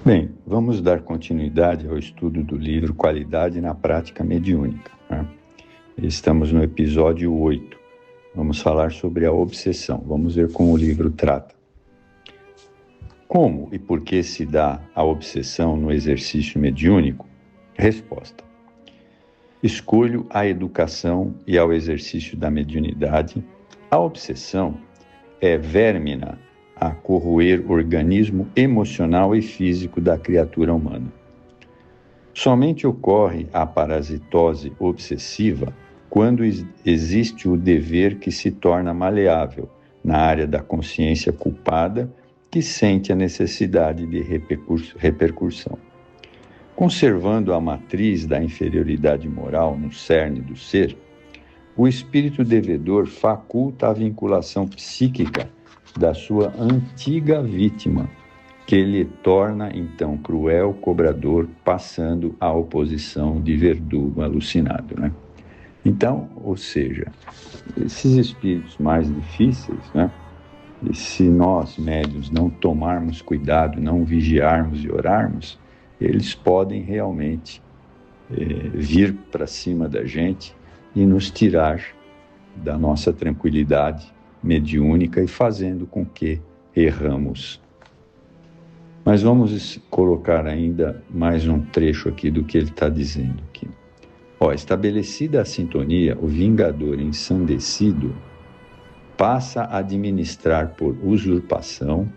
Bem, vamos dar continuidade ao estudo do livro Qualidade na Prática Mediúnica, né? Estamos no episódio 8. Vamos falar sobre a obsessão. Vamos ver como o livro trata. Como e por que se dá a obsessão no exercício mediúnico? Resposta. Escolho a educação e ao exercício da mediunidade. A obsessão é vérmina a corroer o organismo emocional e físico da criatura humana. Somente ocorre a parasitose obsessiva quando existe o dever que se torna maleável na área da consciência culpada que sente a necessidade de repercussão. Conservando a matriz da inferioridade moral no cerne do ser, o espírito devedor faculta a vinculação psíquica da sua antiga vítima, que lhe torna então cruel cobrador, passando à oposição de verdugo alucinado, né? Então, ou seja, esses espíritos mais difíceis, né? E se nós, médiuns, não tomarmos cuidado, não vigiarmos e orarmos, eles podem realmente vir para cima da gente e nos tirar da nossa tranquilidade mediúnica e fazendo com que erramos. Mas vamos colocar ainda mais um trecho aqui do que ele está dizendo aqui. Estabelecida a sintonia, o vingador ensandecido passa a administrar por usurpação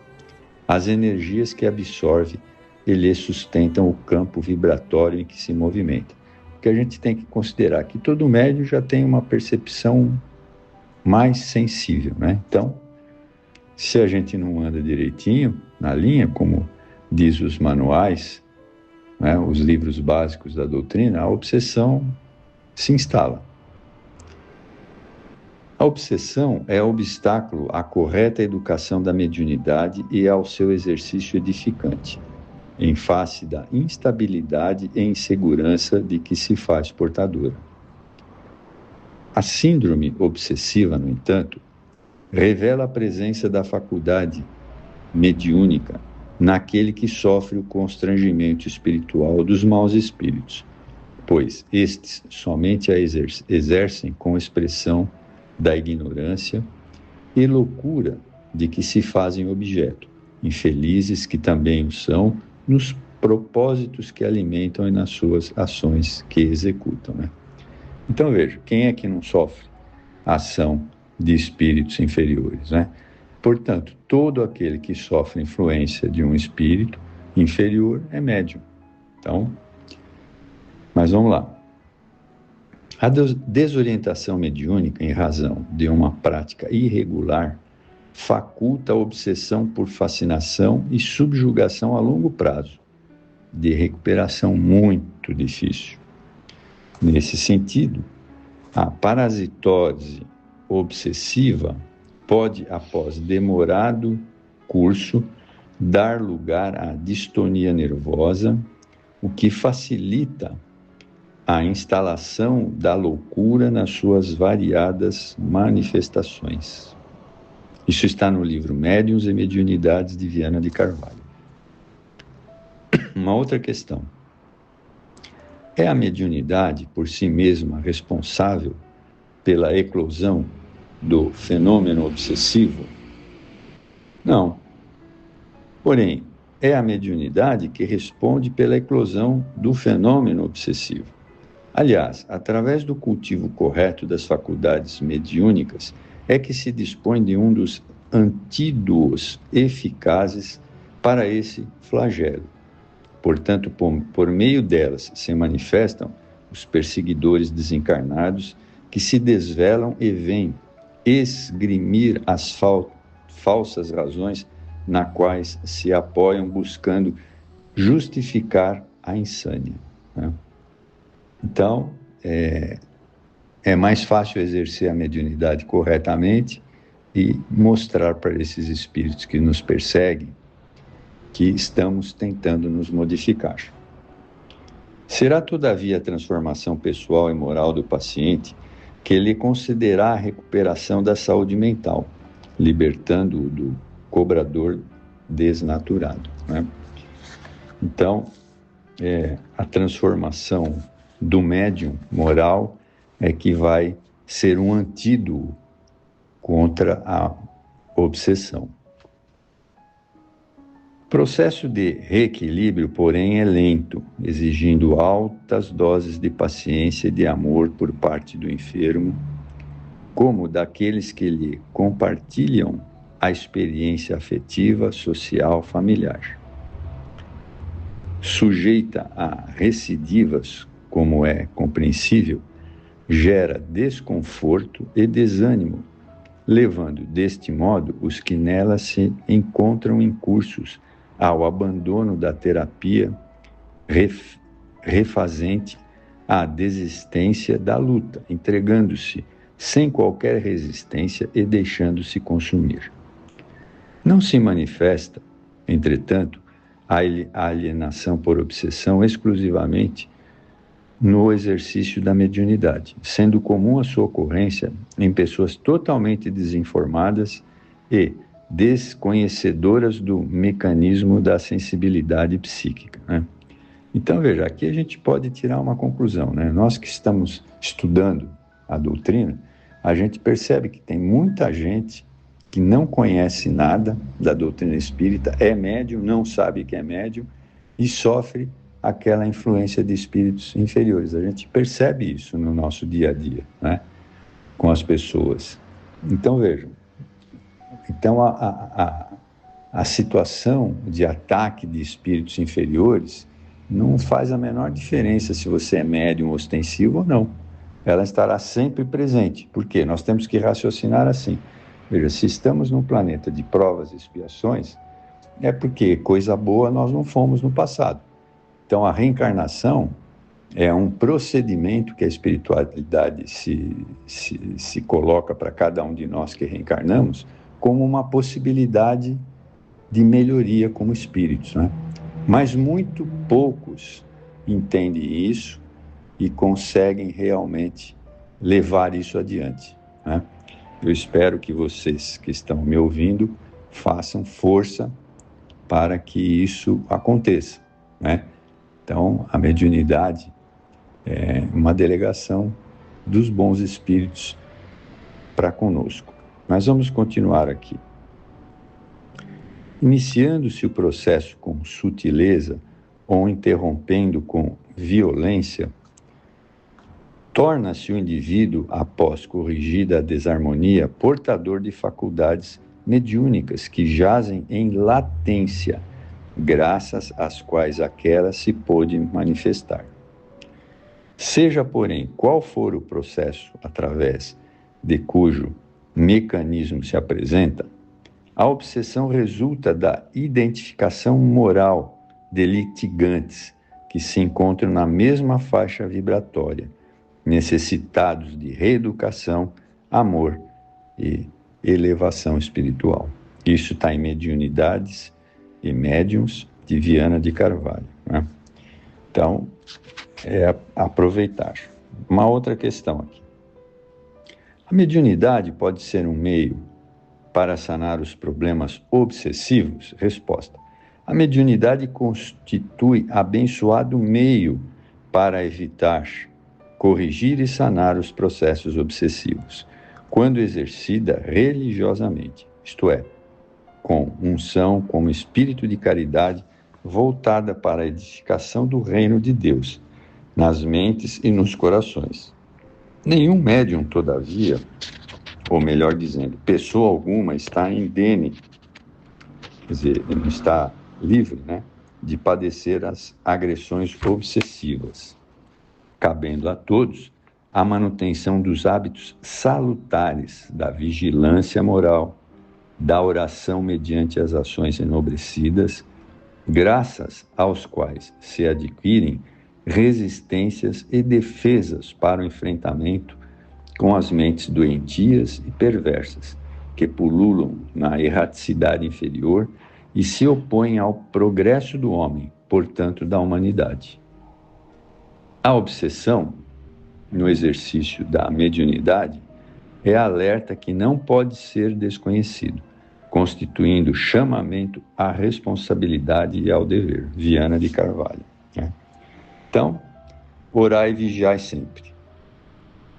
as energias que absorve e lhe sustentam o campo vibratório em que se movimenta. Porque a gente tem que considerar que todo médium já tem uma percepção mais sensível, né? Então, se a gente não anda direitinho na linha, como diz os manuais, né, os livros básicos da doutrina, a obsessão se instala. A obsessão é obstáculo à correta educação da mediunidade e ao seu exercício edificante, em face da instabilidade e insegurança de que se faz portadora. A síndrome obsessiva, no entanto, revela a presença da faculdade mediúnica naquele que sofre o constrangimento espiritual dos maus espíritos, pois estes somente a exercem com expressão da ignorância e loucura de que se fazem objeto, infelizes que também o são nos propósitos que alimentam e nas suas ações que executam, né? Então veja, quem é que não sofre a ação de espíritos inferiores, né? Portanto, todo aquele que sofre influência de um espírito inferior é médium. Então, mas vamos lá. A desorientação mediúnica em razão de uma prática irregular faculta a obsessão por fascinação e subjugação a longo prazo, de recuperação muito difícil. Nesse sentido, a parasitose obsessiva pode, após demorado curso, dar lugar à distonia nervosa, o que facilita a instalação da loucura nas suas variadas manifestações. Isso está no livro Médiuns e Mediunidades de Viana de Carvalho. Uma outra questão. É a mediunidade por si mesma responsável pela eclosão do fenômeno obsessivo? Não. Porém, é a mediunidade que responde pela eclosão do fenômeno obsessivo. Aliás, através do cultivo correto das faculdades mediúnicas, é que se dispõe de um dos antídotos eficazes para esse flagelo. Portanto, por meio delas se manifestam os perseguidores desencarnados que se desvelam e vêm esgrimir as falsas razões na quais se apoiam buscando justificar a insânia, né? Então, é mais fácil exercer a mediunidade corretamente e mostrar para esses espíritos que nos perseguem que estamos tentando nos modificar. Será, todavia, a transformação pessoal e moral do paciente que lhe concederá a recuperação da saúde mental, libertando-o do cobrador desnaturado, né? Então, a transformação do médium moral é que vai ser um antídoto contra a obsessão. O processo de reequilíbrio, porém, é lento, exigindo altas doses de paciência e de amor por parte do enfermo, como daqueles que lhe compartilham a experiência afetiva, social, familiar. Sujeita a recidivas, como é compreensível, gera desconforto e desânimo, levando deste modo os que nela se encontram incursos ao abandono da terapia refazente à desistência da luta, entregando-se sem qualquer resistência e deixando-se consumir. Não se manifesta, entretanto, a alienação por obsessão exclusivamente no exercício da mediunidade, sendo comum a sua ocorrência em pessoas totalmente desinformadas e desconhecedoras do mecanismo da sensibilidade psíquica, né? Então, veja, aqui a gente pode tirar uma conclusão, né? Nós que estamos estudando a doutrina, a gente percebe que tem muita gente que não conhece nada da doutrina espírita, é médium, não sabe que é médium e sofre aquela influência de espíritos inferiores. A gente percebe isso no nosso dia a dia, né? Com as pessoas. Então, vejam, então a situação de ataque de espíritos inferiores não faz a menor diferença se você é médium ostensivo ou não. Ela estará sempre presente. Por quê? Nós temos que raciocinar assim. Veja, se estamos num planeta de provas e expiações, é porque coisa boa nós não fomos no passado. Então, a reencarnação é um procedimento que a espiritualidade se coloca para cada um de nós que reencarnamos como uma possibilidade de melhoria como espíritos, né? Mas muito poucos entendem isso e conseguem realmente levar isso adiante, né? Eu espero que vocês que estão me ouvindo façam força para que isso aconteça, né? Então, a mediunidade é uma delegação dos bons espíritos para conosco. Mas vamos continuar aqui. Iniciando-se o processo com sutileza ou interrompendo com violência, torna-se o indivíduo, após corrigida a desarmonia, portador de faculdades mediúnicas que jazem em latência, graças às quais aquela se pôde manifestar. Seja, porém, qual for o processo através de cujo mecanismo se apresenta, a obsessão resulta da identificação moral de litigantes que se encontram na mesma faixa vibratória, necessitados de reeducação, amor e elevação espiritual. Isso está em Mediunidades e Médiuns de Viana de Carvalho, né? Então, aproveitar. Uma outra questão aqui. A mediunidade pode ser um meio para sanar os problemas obsessivos? Resposta. A mediunidade constitui abençoado meio para evitar, corrigir e sanar os processos obsessivos, quando exercida religiosamente, isto é, com unção, como espírito de caridade voltada para a edificação do reino de Deus, nas mentes e nos corações. Nenhum médium, todavia, ou melhor dizendo, pessoa alguma está indene, quer dizer, não está livre, né, de padecer as agressões obsessivas, cabendo a todos a manutenção dos hábitos salutares da vigilância moral, da oração mediante as ações enobrecidas, graças aos quais se adquirem resistências e defesas para o enfrentamento com as mentes doentias e perversas, que pululam na erraticidade inferior e se opõem ao progresso do homem, portanto, da humanidade. A obsessão, no exercício da mediunidade, é alerta que não pode ser desconhecido, constituindo chamamento à responsabilidade e ao dever. Viana de Carvalho. Né? Então, orai e vigiai sempre.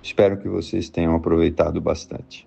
Espero que vocês tenham aproveitado bastante.